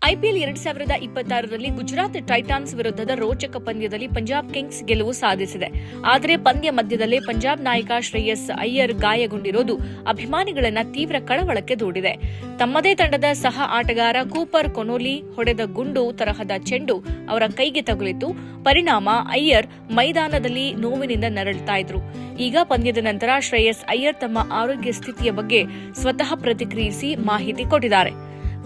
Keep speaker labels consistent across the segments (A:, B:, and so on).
A: IPL 2026ರಲ್ಲಿ Gujarat Titans ವಿರುದ್ಧದ ರೋಚಕ ಪಂದ್ಯದಲ್ಲಿ ಪಂಜಾಬ್ ಕಿಂಗ್ಸ್ ಗೆಲುವು ಸಾಧಿಸಿದೆ. ಆದರೆ ಪಂದ್ಯ ಮಧ್ಯದಲ್ಲೇ ಪಂಜಾಬ್ ನಾಯಕ ಶ್ರೇಯಸ್ ಅಯ್ಯರ್ ಗಾಯಗೊಂಡಿರೋದು ಅಭಿಮಾನಿಗಳನ್ನ ತೀವ್ರ ಕಳವಳಕ್ಕೆ ದೂಡಿದೆ. ತಮ್ಮದೇ ತಂಡದ ಸಹ ಆಟಗಾರ ಕೂಪರ್ ಕೊನೋಲಿ ಹೊಡೆದ ಗುಂಡು ತರಹದ ಚೆಂಡು ಅವರ ಕೈಗೆ ತಗುಲಿತು. ಪರಿಣಾಮ ಅಯ್ಯರ್ ಮೈದಾನದಲ್ಲಿ ನೋವಿನಿಂದ ನರಳುತ್ತಾ ಇದ್ರು. ಈಗ ಪಂದ್ಯದ ನಂತರ ಶ್ರೇಯಸ್ ಅಯ್ಯರ್ ತಮ್ಮ ಆರೋಗ್ಯ ಸ್ಥಿತಿಯ ಬಗ್ಗೆ ಸ್ವತಃ ಪ್ರತಿಕ್ರಿಯಿಸಿ ಮಾಹಿತಿ ಕೊಟ್ಟಿದ್ದಾರೆ.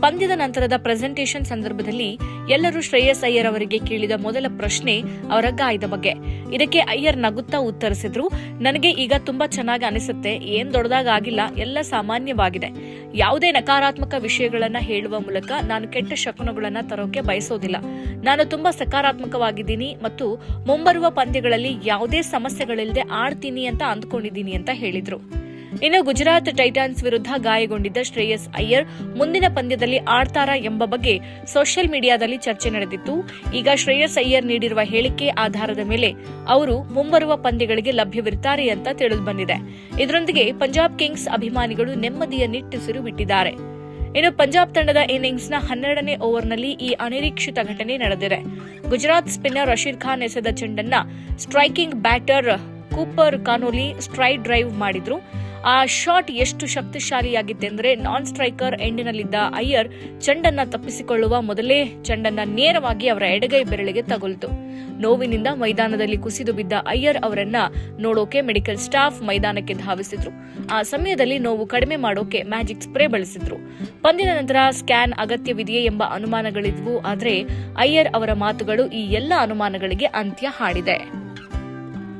A: ಪಂದ್ಯದ ನಂತರದ ಪ್ರೆಸೆಂಟೇಷನ್ ಸಂದರ್ಭದಲ್ಲಿ ಎಲ್ಲರೂ ಶ್ರೇಯಸ್ ಅಯ್ಯರ್ ಅವರಿಗೆ ಕೇಳಿದ ಮೊದಲ ಪ್ರಶ್ನೆ ಅವರ ಗಾಯದ ಬಗ್ಗೆ. ಇದಕ್ಕೆ ಅಯ್ಯರ್ ನಗುತ್ತಾ ಉತ್ತರಿಸಿದ್ರು, ನನಗೆ ಈಗ ತುಂಬಾ ಚೆನ್ನಾಗಿ ಅನಿಸುತ್ತೆ, ಏನ್ ದೊಡ್ಡದಾಗಿಲ್ಲ, ಎಲ್ಲ ಸಾಮಾನ್ಯವಾಗಿದೆ. ಯಾವುದೇ ನಕಾರಾತ್ಮಕ ವಿಷಯಗಳನ್ನ ಹೇಳುವ ಮೂಲಕ ನಾನು ಕೆಟ್ಟ ಶಕುನಗಳನ್ನ ತರೋಕೆ ಬಯಸೋದಿಲ್ಲ. ನಾನು ತುಂಬಾ ಸಕಾರಾತ್ಮಕವಾಗಿದ್ದೀನಿ ಮತ್ತು ಮುಂಬರುವ ಪಂದ್ಯಗಳಲ್ಲಿ ಯಾವುದೇ ಸಮಸ್ಯೆಗಳಿಲ್ಲದೆ ಆಡ್ತೀನಿ ಅಂತ ಅಂದ್ಕೊಂಡಿದ್ದೀನಿ ಅಂತ ಹೇಳಿದ್ರು. ಇನ್ನು ಗುಜರಾತ್ ಟೈಟಾನ್ಸ್ ವಿರುದ್ಧ ಗಾಯಗೊಂಡಿದ್ದ ಶ್ರೇಯಸ್ ಅಯ್ಯರ್ ಮುಂದಿನ ಪಂದ್ಯದಲ್ಲಿ ಆಡ್ತಾರಾ ಎಂಬ ಬಗ್ಗೆ ಸೋಷಿಯಲ್ ಮೀಡಿಯಾದಲ್ಲಿ ಚರ್ಚೆ ನಡೆದಿತ್ತು. ಈಗ ಶ್ರೇಯಸ್ ಅಯ್ಯರ್ ನೀಡಿರುವ ಹೇಳಿಕೆ ಆಧಾರದ ಮೇಲೆ ಅವರು ಮುಂಬರುವ ಪಂದ್ಯಗಳಿಗೆ ಲಭ್ಯವಿರುತ್ತಾರೆ ಅಂತ ತಿಳಿದುಬಂದಿದೆ. ಇದರೊಂದಿಗೆ ಪಂಜಾಬ್ ಕಿಂಗ್ಸ್ ಅಭಿಮಾನಿಗಳು ನೆಮ್ಮದಿಯ ನಿಟ್ಟುಸಿರು ಬಿಟ್ಟಿದ್ದಾರೆ. ಇನ್ನು ಪಂಜಾಬ್ ತಂಡದ ಇನ್ನಿಂಗ್ಸ್ನ 12ನೇ ಓವರ್ನಲ್ಲಿ ಈ ಅನಿರೀಕ್ಷಿತ ಘಟನೆ ನಡೆದಿದೆ. ಗುಜರಾತ್ ಸ್ಪಿನ್ನರ್ ರಶೀದ್ ಖಾನ್ ಎಸೆದ ಚೆಂಡನ್ನ striking batter Cooper Connolly straight drive ಮಾಡಿದ್ರು. ಆ ಶಾಟ್ ಎಷ್ಟು ಶಕ್ತಿಶಾಲಿಯಾಗಿತ್ತೆಂದರೆ ನಾನ್ ಸ್ಟ್ರೈಕರ್ ಎಂಡಿನಲ್ಲಿದ್ದ ಅಯ್ಯರ್ ಚೆಂಡನ್ನ ತಪ್ಪಿಸಿಕೊಳ್ಳುವ ಮೊದಲೇ ಚೆಂಡನ್ನ ನೇರವಾಗಿ ಅವರ ಎಡಗೈ ಬೆರಳಿಗೆ ತಗುಲಿತು. ನೋವಿನಿಂದ ಮೈದಾನದಲ್ಲಿ ಕುಸಿದು ಬಿದ್ದ ಅಯ್ಯರ್ ಅವರನ್ನ ನೋಡೋಕೆ ಮೆಡಿಕಲ್ ಸ್ಟಾಫ್ ಮೈದಾನಕ್ಕೆ ಧಾವಿಸಿದ್ರು. ಆ ಸಮಯದಲ್ಲಿ ನೋವು ಕಡಿಮೆ ಮಾಡೋಕೆ ಮ್ಯಾಜಿಕ್ ಸ್ಪ್ರೇ ಬಳಸಿದ್ರು. ಪಂದ್ಯದ ನಂತರ ಸ್ಕ್ಯಾನ್ ಅಗತ್ಯವಿದೆಯೇ ಎಂಬ ಅನುಮಾನಗಳಿದ್ವು. ಆದರೆ ಅಯ್ಯರ್ ಅವರ ಮಾತುಗಳು ಈ ಎಲ್ಲ ಅನುಮಾನಗಳಿಗೆ ಅಂತ್ಯ ಹಾಡಿದೆ.